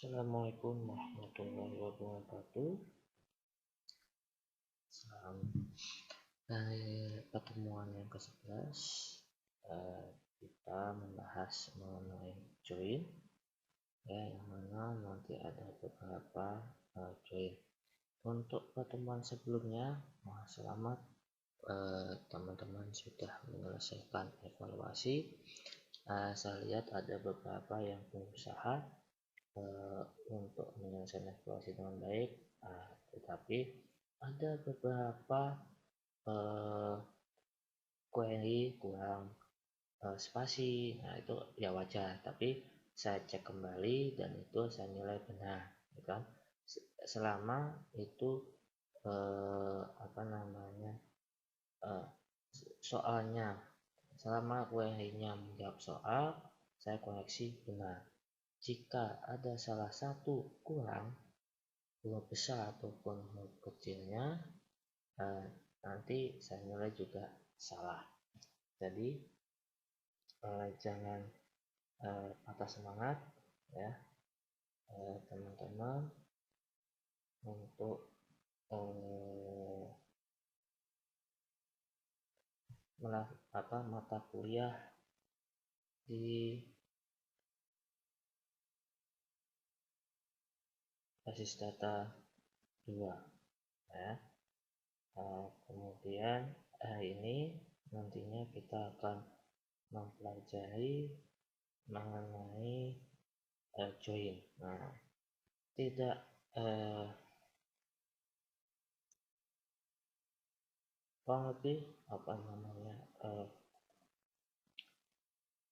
Assalamualaikum warahmatullahi wabarakatuh. Dari pertemuan yang ke-11 kita membahas mengenai join, yang mana nanti ada beberapa join. Untuk pertemuan sebelumnya, selamat teman-teman sudah menyelesaikan evaluasi. Saya lihat ada beberapa yang berusaha untuk menyelesaikan evaluasi dengan baik, tetapi ada beberapa query kurang spasi. Nah, itu ya wajar, tapi saya cek kembali dan itu saya nilai benar, kan? Selama itu soalnya, selama query-nya menjawab soal, saya koreksi benar. Jika ada salah satu kurang, huruf besar ataupun huruf kecilnya, nanti saya nilai juga salah. Jadi jangan patah semangat ya teman-teman untuk mata kuliah di basis data 2 ya. Kemudian hari ini nantinya kita akan mempelajari mengenai join. Nah, tidak kurang lebih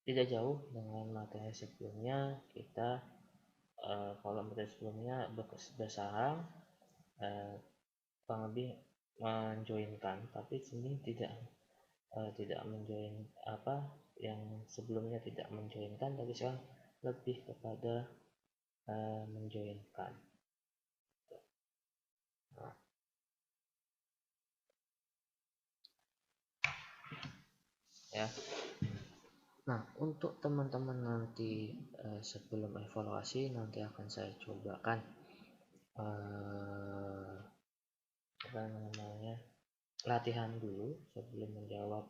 tidak jauh dengan materi sebelumnya. Kita kalau materi sebelumnya bersahang kurang lebih menjoinkan, tapi sini tidak menjoin yang sebelumnya tidak menjoinkan, tapi sekarang lebih kepada menjoinkan. Nah, untuk teman-teman nanti sebelum evaluasi nanti akan saya cobakan latihan dulu sebelum menjawab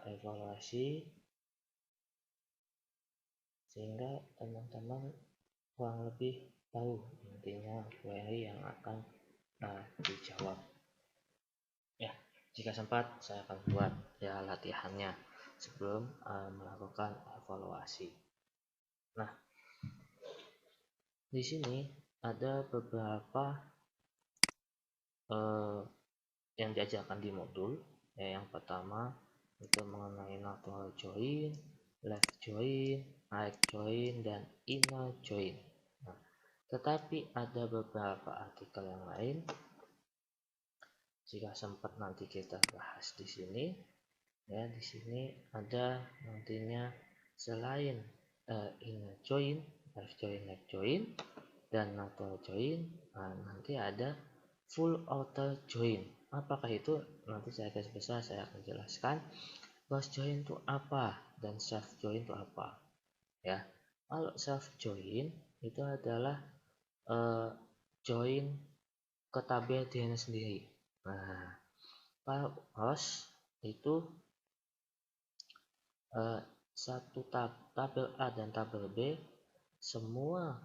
evaluasi, sehingga teman-teman kurang lebih tahu intinya query yang akan dijawab. Ya, jika sempat saya akan buat ya latihannya sebelum melakukan evaluasi. Nah, di sini ada beberapa yang diajarkan di modul. Yang pertama itu mengenai natural join, left join, right join, dan inner join. Nah, tetapi ada beberapa artikel yang lain. Jika sempat nanti kita bahas di sini. Ya, di sini ada nantinya selain inner join, left join, left join, dan natural join, nanti ada full outer join. Apakah itu? Nanti saya garis besar saya akan jelaskan. Cross join itu apa dan self join itu apa? Ya, kalau self join itu adalah join ke tabel dirinya sendiri. Nah, kalau cross itu satu tabel A dan tabel B, semua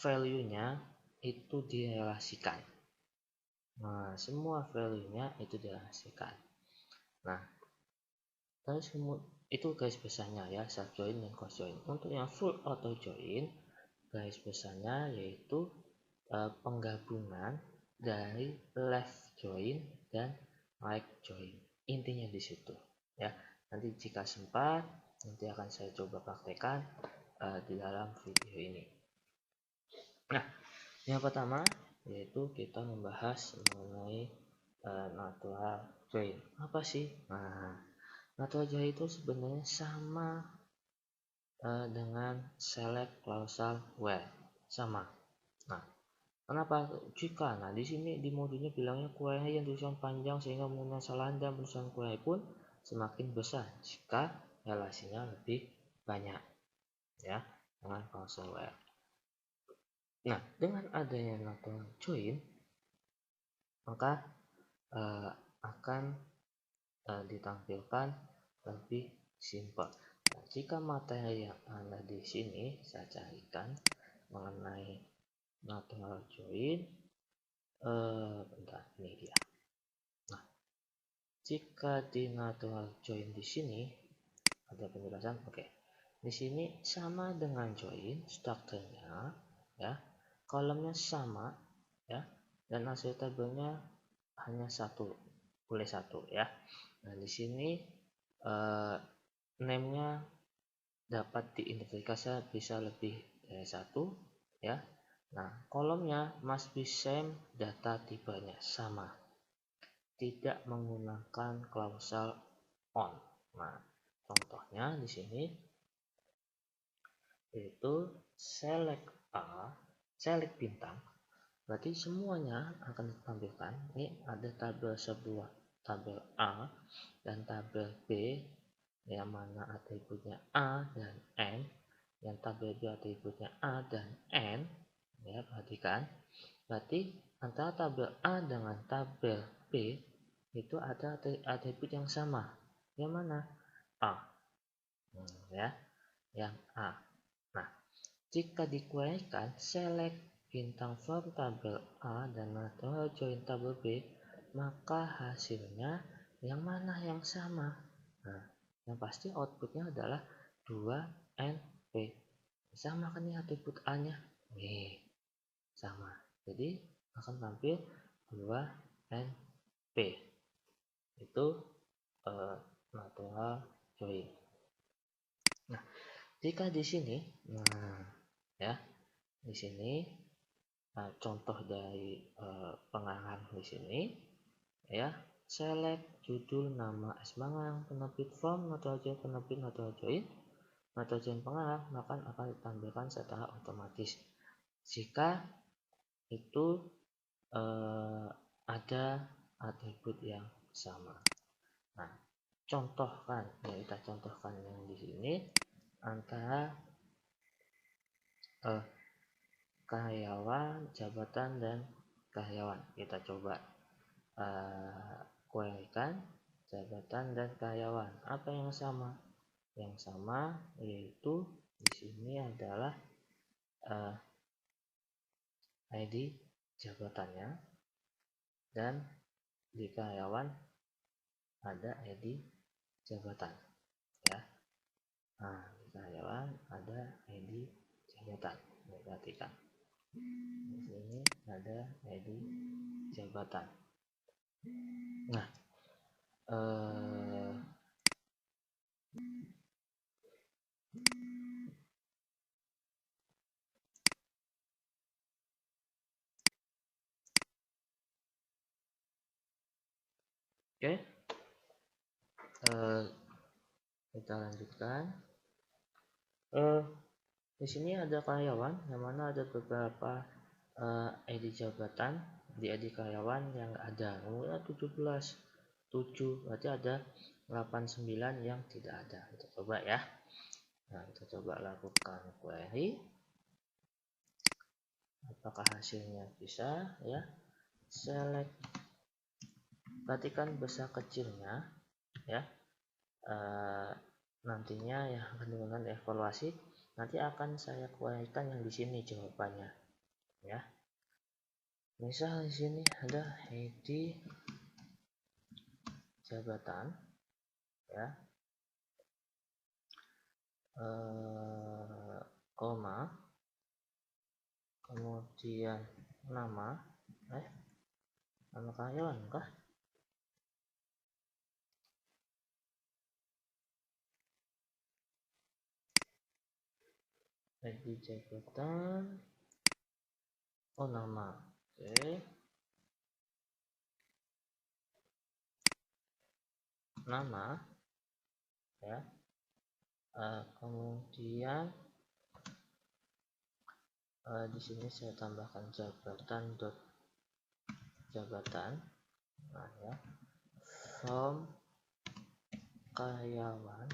value-nya itu direlasikan. Nah, semua value-nya itu direlasikan. Nah, terus itu garis besarnya ya, self join dan cross join. Untuk yang full auto join, garis besarnya yaitu penggabungan dari left join dan right join. Intinya di situ ya. Nanti jika sempat nanti akan saya coba praktekkan di dalam video ini. Nah, yang pertama yaitu kita membahas mengenai natural join. Apa sih? Nah, natural join itu sebenarnya sama dengan select clausal where, sama. Nah, kenapa? Jika di sini di modulnya bilangnya query yang tulisan panjang sehingga menggunakan kesalahan dan penulisan query pun semakin besar jika relasinya lebih banyak ya dengan clausal where. Nah, dengan adanya natural join, maka akan ditampilkan lebih simpel. Nah, jika materi yang ada di sini saya carikan mengenai natural join, bentar, ini dia. Nah, jika di natural join di sini ada penjelasan, oke. Di sini sama dengan join strukturnya, ya, kolomnya sama, ya, dan hasil tabelnya hanya boleh satu, ya. Nah, di sini name-nya dapat diidentifikasi bisa lebih dari satu, ya. Nah, kolomnya must be same, data tipenya sama, tidak menggunakan klausal on. Nah, contohnya di sini yaitu select A, select bintang, berarti semuanya akan ditampilkan. Ini ada sebuah tabel A dan tabel B, yang mana atributnya A dan N, yang tabel B atributnya A dan N, ya, perhatikan. Berarti antara tabel A dengan tabel B itu ada atribut yang sama. Yang mana? A. Ya, yang A. Nah, jika dikuerykan select bintang from tabel A dan natural join tabel B, maka hasilnya yang mana yang sama? Nah, yang pasti outputnya adalah 2NP. Sama kan nih atribut A-nya? Nih, sama. Jadi akan tampil 2NP. Itu natural join. Nah, jika di sini, nah, ya, di sini contoh dari pengarang di sini, ya, select judul, nama, pengarang, penerbit, form, natural join, penerbit, natural join pengarang, maka akan ditampilkan secara otomatis jika itu ada atribut yang sama. Nah, contohkan, ya, kita contohkan yang di sini antara karyawan, jabatan, dan karyawan. Kita coba querykan jabatan dan karyawan. Apa yang sama? Yang sama yaitu di sini adalah ID jabatannya, dan di karyawan ada ID jabatan, ya. Nah, di karyawan ada ID jabatan. Perhatikan. Di sini ada ID jabatan. Nah, oke, kita lanjutkan. Di sini ada karyawan, yang mana ada beberapa ID jabatan. Di ID karyawan yang ada nomornya 17, 7, berarti ada 89 yang tidak ada. Kita coba, ya. Nah, kita coba lakukan query. Apakah hasilnya bisa, ya. Select, perhatikan besar kecilnya, ya. Nantinya yang akan digunakan evaluasi, nanti akan saya querykan yang di sini jawabannya, ya. Misal di sini ada ID jabatan, ya, koma, kemudian nama, nama karyawan kah? ID jabatan, oh, nama, oke, nama, ya. Kemudian di sini saya tambahkan jabatan, nah, ya, from karyawan,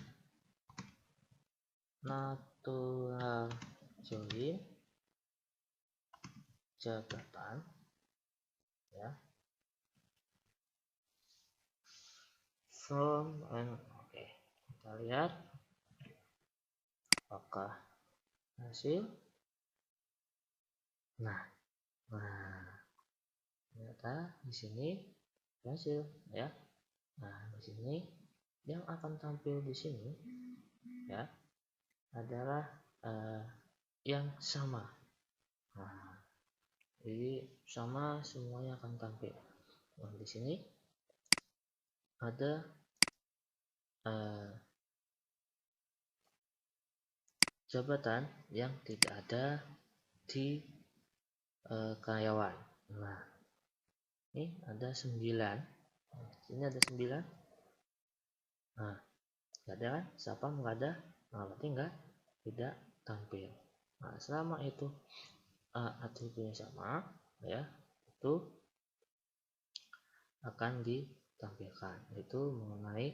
natural join, jabatan, ya, from and oke, kita lihat apakah hasil. Nah ternyata di sini hasil, ya. Nah di sini yang akan tampil di sini, ya, adalah yang sama. Nah, jadi sama semuanya akan tampil. Nah di sini ada jabatan yang tidak ada di karyawan. Nah ini ada 9, ini ada 9. Nah nggak ada kan, siapa nggak ada, nah berarti tidak tampil. Nah selama itu atributnya sama, ya, itu akan ditampilkan. Itu mengenai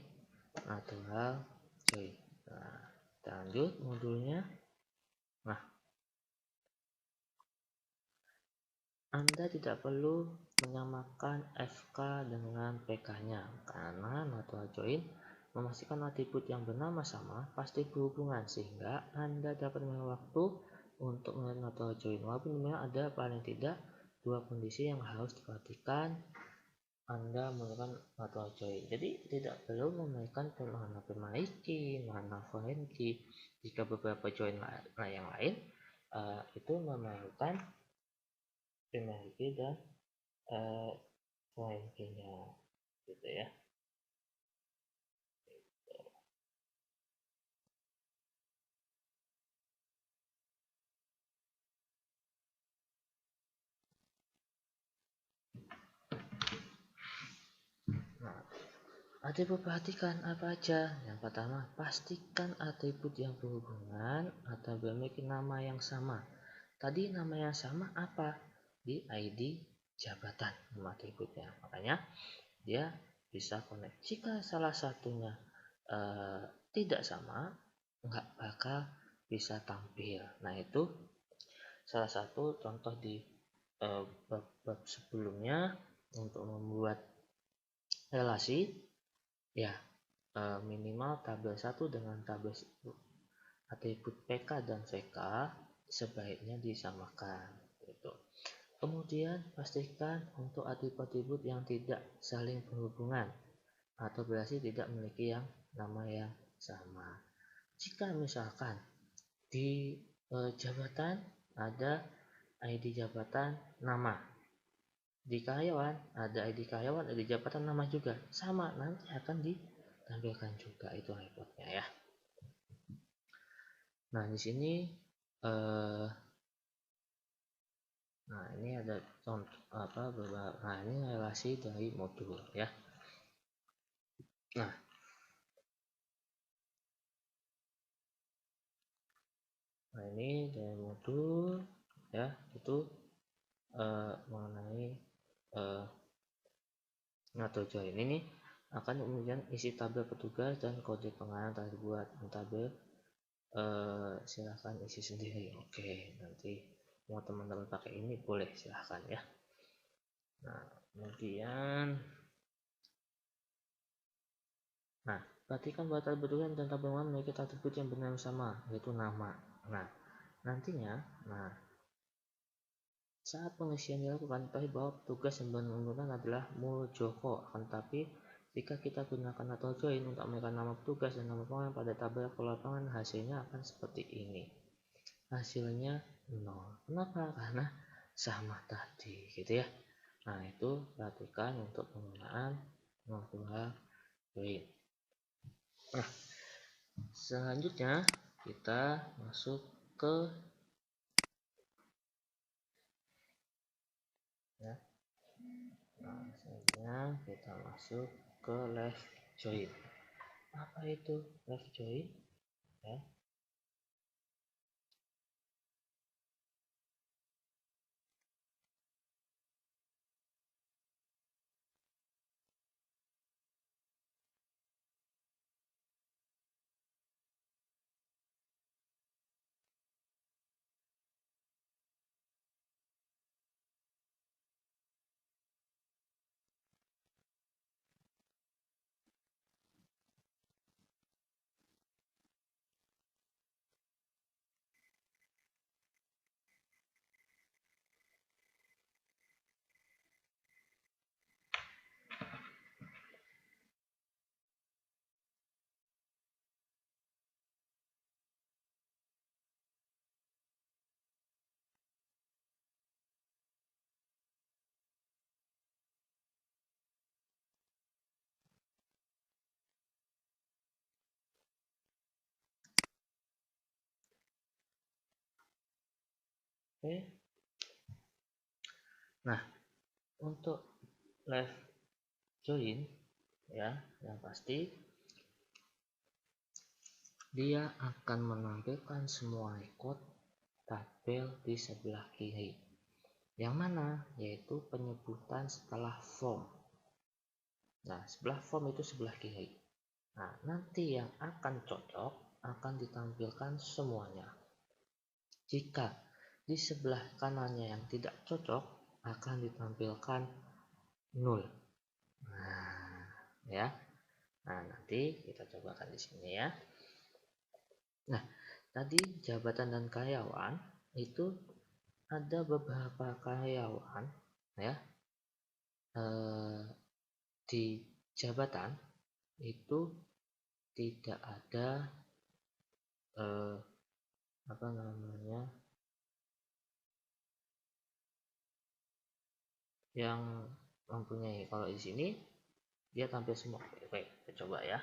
natural join. Nah kita lanjut modulnya. Nah Anda tidak perlu menyamakan FK dengan PK-nya karena natural join memastikan atribut yang bernama sama pasti berhubungan, sehingga Anda dapat memiliki waktu untuk melihat natural join. Walaupun memang ada paling tidak dua kondisi yang harus diperhatikan Anda menggunakan natural join. Jadi tidak perlu memainkan mana primary key, mana foreign key. Jika beberapa join yang lain itu memainkan primary key dan foreign key-nya, gitu ya. Nah, atribut perhatikan apa aja? Yang pertama, pastikan atribut yang berhubungan atau memiliki nama yang sama. Tadi nama yang sama apa? Di ID jabatan nama atributnya. Makanya dia bisa connect. Jika salah satunya tidak sama, nggak bakal bisa tampil. Nah itu salah satu contoh di bab sebelumnya untuk membuat relasi, ya, minimal tabel 1 dengan tabel atribut PK dan VK sebaiknya disamakan, gitu. Kemudian pastikan untuk atribut-atribut yang tidak saling berhubungan atau berarti tidak memiliki yang nama yang sama. Jika misalkan di jabatan ada ID jabatan nama, di karyawan ada ID karyawan, ID jabatan nama juga sama, nanti akan ditampilkan juga itu reportnya, ya. Nah di sini nah ini ada contoh beberapa. Nah ini relasi dari modul, ya. Nah ini dari modul, ya, itu mengenai natural join ini akan kemudian isi tabel petugas dan kode pengenalan telah dibuat. Tabel silahkan isi sendiri. Oke, nanti mau teman-teman pakai ini boleh, silahkan, ya. Nah kemudian perhatikan bahwa tabel petugas dan tabel pengenalan memiliki atribut yang benar sama, yaitu nama. Nah nantinya saat pengisian dilakukan, ketahui bahwa petugas yang menggunakan adalah Muljoko. Akan tetapi jika kita gunakan natural join untuk memberikan nama petugas dan nama pengenalan pada tabel kelapangan, hasilnya akan seperti ini. Hasilnya 0. Kenapa? Karena sama tadi, gitu ya. Nah itu perhatikan untuk penggunaan natural join. Nah selanjutnya kita masuk ke selanjutnya kita masuk ke left join. Apa itu left join, ya? Oke. Nah, untuk left join ya, yang pasti dia akan menampilkan semua record tabel di sebelah kiri. Yang mana? Yaitu penyebutan setelah form. Nah, sebelah form itu sebelah kiri. Nah, nanti yang akan cocok akan ditampilkan semuanya. Jika di sebelah kanannya yang tidak cocok akan ditampilkan 0. Nah, ya. Nah, nanti kita cobakan di sini ya. Nah, tadi jabatan dan karyawan itu ada beberapa karyawan ya. Di jabatan itu tidak ada apa namanya yang mempunyai. Kalau di sini dia tampil semua. Oke, kita coba ya.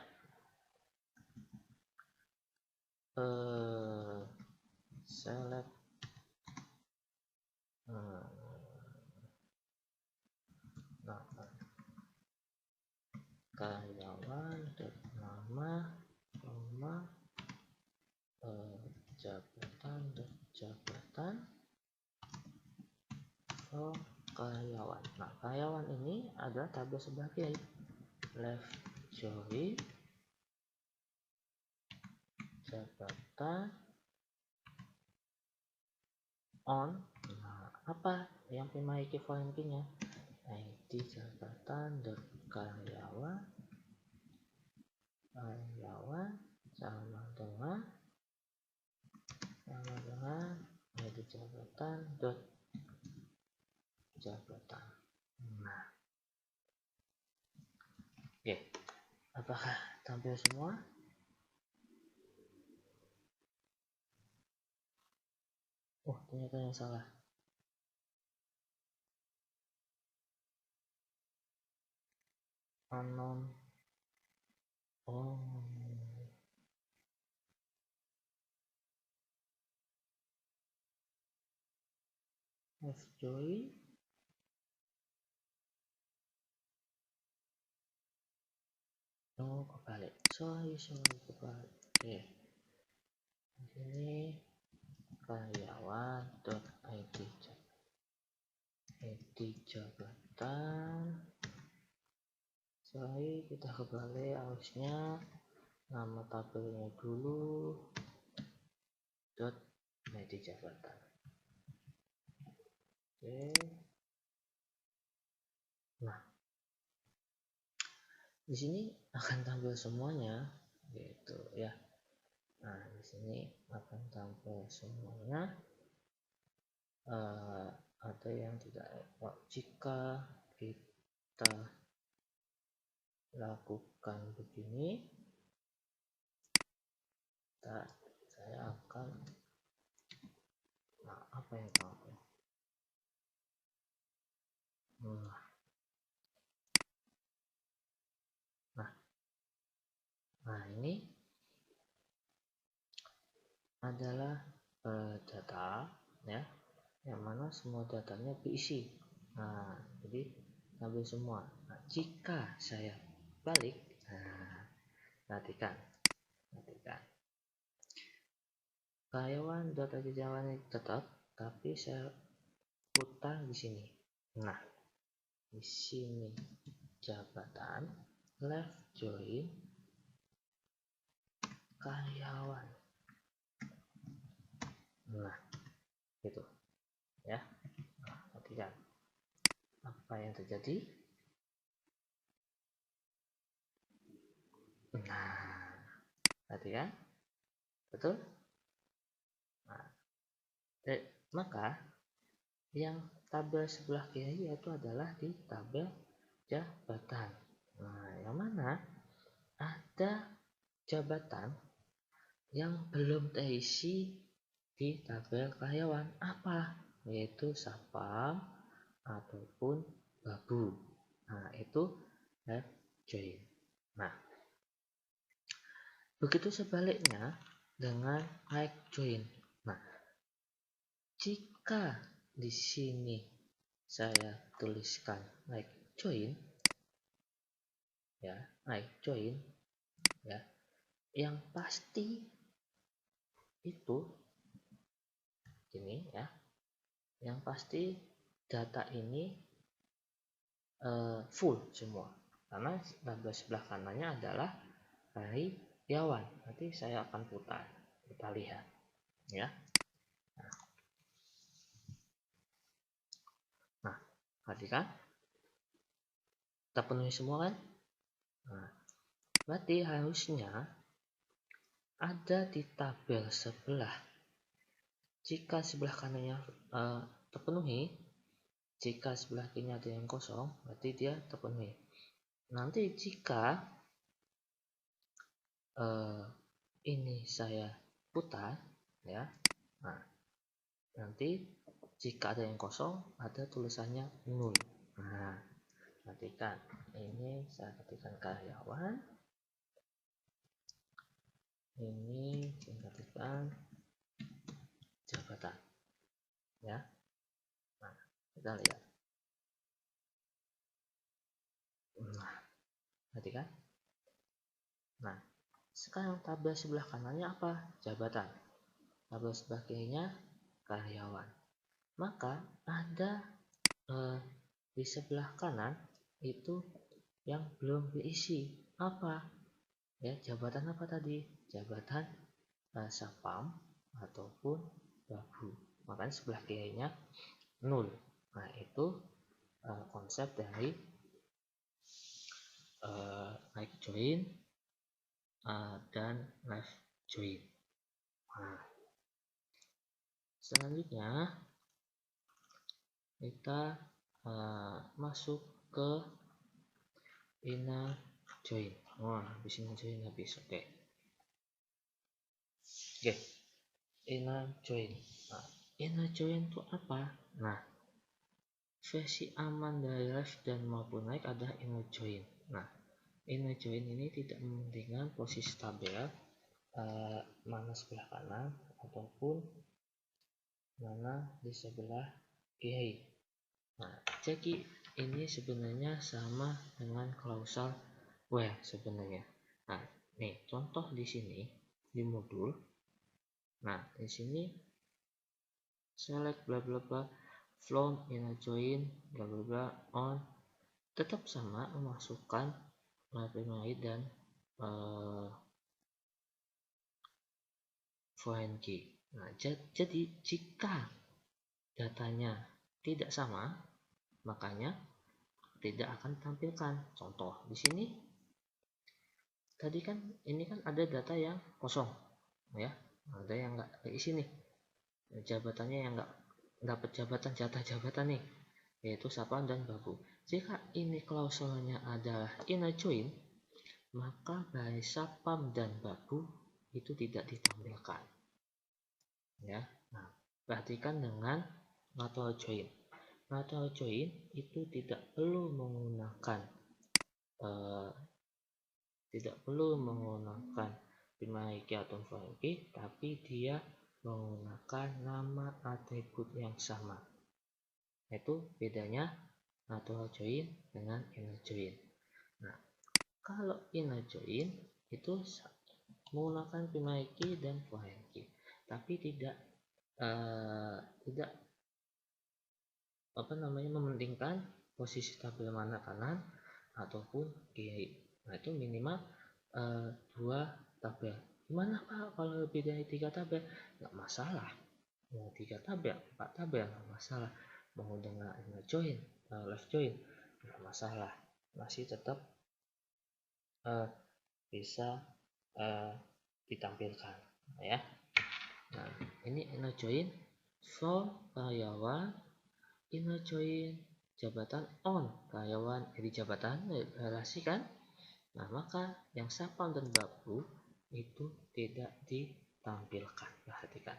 Select karyawan nama koma jabatan karyawan. Nah, karyawan ini adalah tabel sebelah kiri. Left join jabatan on. Nah, apa yang memiliki foreign key-nya? ID jabatan karyawan sama dengan ID jabatan jabatan. Nah, oke, apakah tampil semua? Oh, ternyata yang salah. Unknown. Oh, left join kebalik. Sorry kebalik. Oke, di sini karyawan.id jabatan. Sorry, kita kebalik harusnya nama tabelnya dulu .id jabatan. Oke. Nah, di sini akan tampil semuanya gitu ya. Nah, di sini akan tampil semuanya. Ada yang tidak jika kita lakukan begini, saya akan apa yang tampil? Nah, ini adalah data ya, yang mana semua datanya diisi. Nah, jadi tampil semua. Nah, jika saya balik, perhatikan karyawan.id jabatan tetap, tapi saya putar di sini. Nah, di sini jabatan left join karyawan. Nah, gitu ya. Perhatikan apa yang terjadi. Nah, perhatikan, betul. Nah, maka yang tabel sebelah kiri yaitu adalah di tabel jabatan. Nah, yang mana ada jabatan yang belum terisi di tabel karyawan, apa? Yaitu sapam ataupun babu. Nah, itu left join. Nah, begitu sebaliknya dengan right join. Nah, jika jika di sini saya tuliskan like join ya, like join ya, yang pasti itu ini ya, yang pasti data ini full semua, karena tabel sebelah kanannya adalah karyawan. Nanti saya akan putar, kita lihat ya. Nah, perhatikan, kita penuhi semua kan. Nah, berarti harusnya ada di tabel sebelah, jika sebelah kanannya terpenuhi, jika sebelah kiri ada yang kosong, berarti dia terpenuhi. Nanti jika ini saya putar ya, nah nanti jika ada yang kosong ada tulisannya 0. Nah, perhatikan, ini saya ketikkan karyawan, ini saya ketikkan jabatan ya. Nah, kita lihat, nah perhatikan. Nah, sekarang tabel sebelah kanannya apa? Jabatan. Tabel sebelah kirinya karyawan. Maka ada di sebelah kanan itu yang belum diisi. Apa? Ya, jabatan apa tadi? Jabatan Satpam ataupun Babu. Makanya sebelah kirinya 0. Nah, itu konsep dari like join dan left join. Nah, selanjutnya kita masuk ke inner join. Wah, habis inner join habis. Oke, inner join. Nah, inner join itu apa? Nah, versi aman dari left dan maupun right ada inner join. Nah, inner join ini tidak mementingkan posisi tabel mana sebelah kanan ataupun mana di sebelah kiri. Nah, jadi ini sebenarnya sama dengan klausal where sebenarnya. Nah, nih contoh di sini di modul. Nah, di sini select bla bla bla from inner join bla bla bla on, tetap sama memasukkan primary dan foreign key. Nah, jadi jika datanya tidak sama, makanya tidak akan tampilkan. Contoh di sini tadi kan ini kan ada data yang kosong ya, ada yang nggak diisi nih, jabatannya yang nggak dapat jabatan, jatah jabatan nih, yaitu Satpam dan Babu. Jika ini klausulnya adalah inner join, maka baris Satpam dan Babu itu tidak ditampilkan ya. Nah, perhatikan dengan lateral join. Lateral join itu tidak perlu menggunakan primary key atau foreign key, tapi dia menggunakan nama atribut yang sama. Itu bedanya lateral join dengan inner join. Nah, kalau inner join itu menggunakan primary key dan foreign key, tapi tidak mementingkan posisi tabel mana kanan ataupun kiri. Nah, itu minimal 2 tabel. Gimana Pak kalau lebih dari 3 tabel? Nggak masalah. Mau 3 tabel, 4 tabel nggak masalah. Mau dengan inner join, left join nggak masalah. Masih tetap bisa ditampilkan ya. Nah, ini inner join from karyawan, inner join jabatan on karyawan, jadi jabatan relasi kan. Nah, maka yang Satpam dan Babu itu tidak ditampilkan. Perhatikan.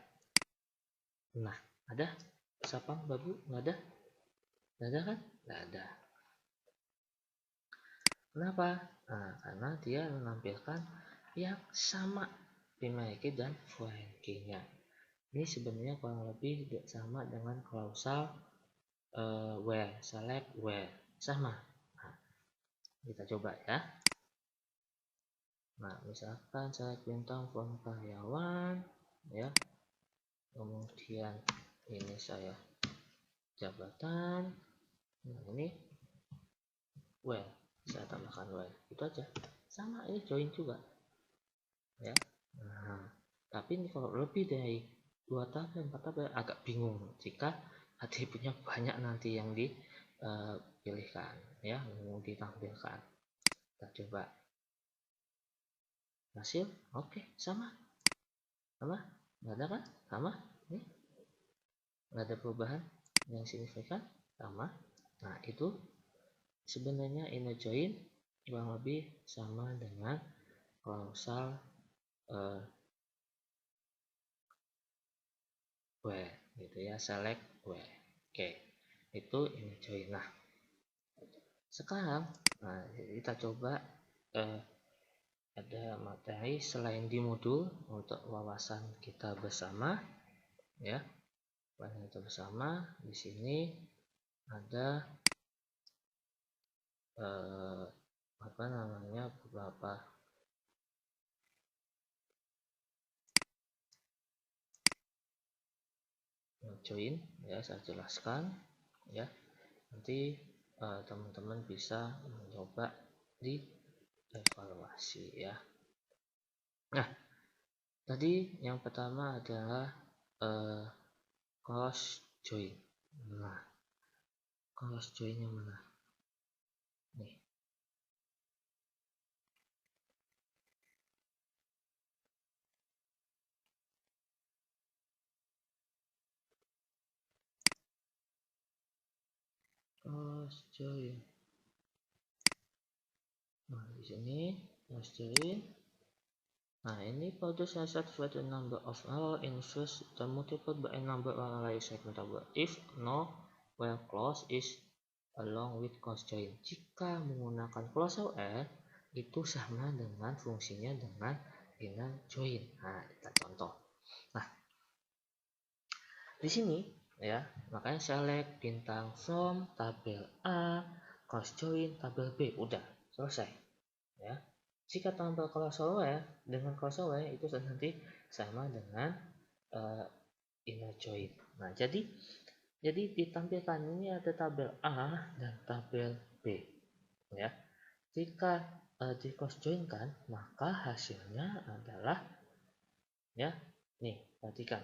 Nah, ada Satpam Babu? Nggak ada? Nggak ada kan? Nggak ada. Kenapa? Nah, karena dia menampilkan yang sama primary key dan foreign key-nya. Ini sebenarnya kurang lebih sama dengan klausal where, select where, sama. Nah, kita coba ya. Nah, misalkan select bintang from karyawan ya. Kemudian ini saya jabatan. Nah, ini where, saya tambahkan where. Itu aja. Sama, ini join juga. Ya. Nah, tapi ini kalau lebih dari 2 tabel 4 tabel agak bingung jika atributnya banyak nanti yang dipilihkan ya, yang ditampilkan. Kita coba hasil. Oke, sama nggak ada kan, sama nih, nggak ada perubahan yang signifikan, sama. Nah, itu sebenarnya inner join kurang lebih sama dengan klausal where gitu ya, select where. Oke, itu ini join. Nah, sekarang kita coba ada materi selain di modul untuk wawasan kita bersama ya. Wawasan kita bersama di sini ada apa namanya, beberapa join ya, saya jelaskan ya. Nanti teman-teman bisa mencoba di evaluasi ya. Nah, tadi yang pertama adalah cross join. Nah, cross joinnya mana nih? Cross join. Nah, di sini cross join. Nah, ini produce a satisfied number of error in first term multiplied by a number of analyzed segmentable if no where clause is along with cross join. Jika menggunakan klausal where itu sama dengan fungsinya dengan inner join. Nah, kita contoh. Nah, di sini ya, makanya select bintang from tabel A, cross join tabel B, udah selesai ya. Jika tampil klausal where dengan klausal where itu nanti sama dengan inner join. Nah, jadi ditampilkan ini ada tabel A dan tabel B ya. Jika di cross join kan, maka hasilnya adalah ya, nih perhatikan.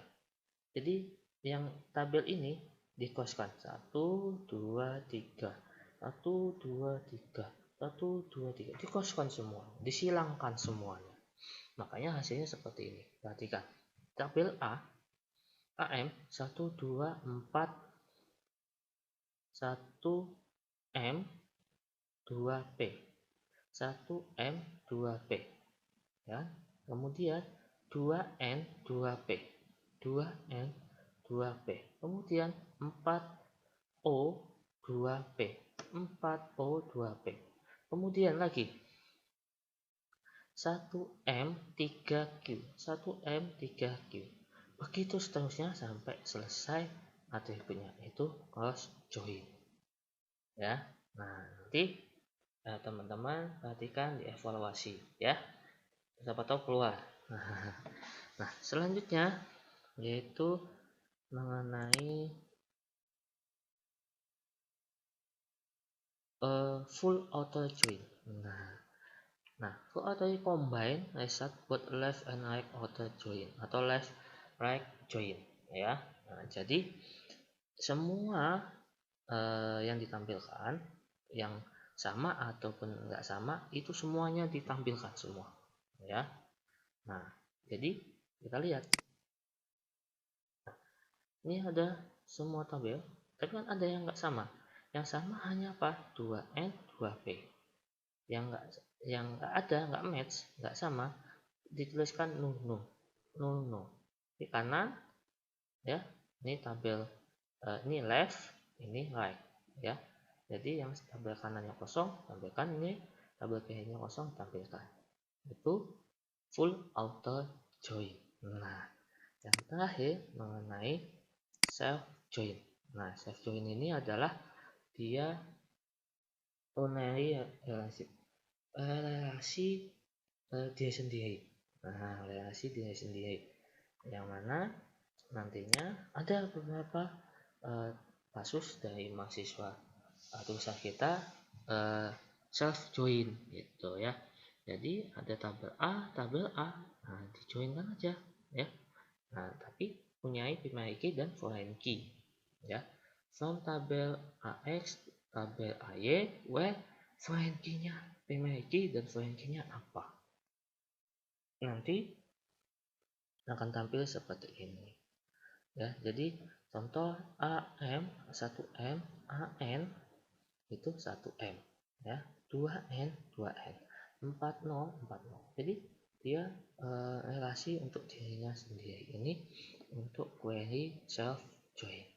Jadi yang tabel ini dikoskan 1 2 3 1 2 3 1 2 3, dikoskan semua, disilangkan semuanya, makanya hasilnya seperti ini. Perhatikan tabel A, AM 1 2 4 1M 2P 1M 2P ya. Kemudian 2N 2P 2N 2P, kemudian 4O 2P 4O 2P, kemudian lagi 1M 3Q 1M 3Q, begitu seterusnya sampai selesai atributnya, itu cross join ya. Nah, nanti teman-teman perhatikan di evaluasi ya, siapa tahu keluar. Nah, selanjutnya yaitu mengenai full auto join. Nah, full auto combine result both left and right auto join atau left right join ya. Nah, jadi semua yang ditampilkan yang sama ataupun enggak sama itu semuanya ditampilkan semua ya. Nah, jadi kita lihat. Ini ada semua tabel, tapi kan ada yang enggak sama. Yang sama hanya apa? 2N, 2P. Yang enggak ada, enggak match, enggak sama, dituliskan no. Di kanan ya. Ini tabel ini left, ini right ya. Jadi yang tabel kanannya kosong tampilkan, ini tabel kirinya kosong tampilkan. Itu full auto join. Nah, Yang terakhir mengenai self join. Nah, self join ini adalah dia relasi diri sendiri. Nah, relasi diri sendiri yang mana nantinya ada beberapa kasus dari mahasiswa tulisan kita self join gitu ya. Jadi ada tabel A, nah dijoinkan aja ya. Nah, tapi punyai primary key dan foreign key ya. From tabel AX, tabel AY, where foreign key-nya, primary key dan foreign key-nya apa? Nanti akan tampil seperti ini. Ya, jadi contoh AM 1M, AN itu 1M ya, 2N 2N, 40 40. Jadi dia relasi untuk dirinya sendiri ini untuk query self join.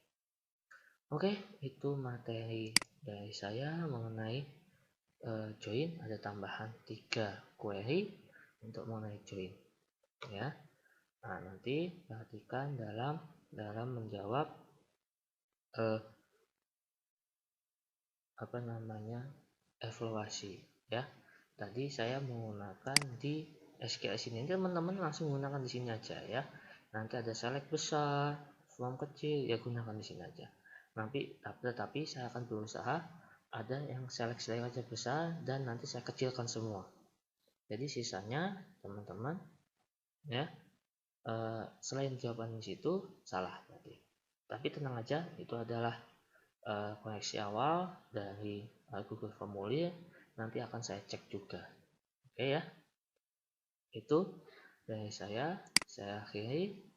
Oke, itu materi dari saya mengenai join. Ada tambahan 3 query untuk mengenai join ya. Nah, nanti perhatikan dalam menjawab evaluasi ya. Tadi saya menggunakan di SQS ini, teman-teman langsung gunakan di sini aja ya. Nanti ada select besar, form kecil, ya gunakan di sini aja. Tetapi saya akan berusaha ada yang select aja besar dan nanti saya kecilkan semua. Jadi sisanya teman-teman ya selain jawaban di situ salah tadi. Tapi tenang aja, itu adalah koneksi awal dari Google Formulir. Nanti akan saya cek juga. Oke ya. Itu dari saya akhiri.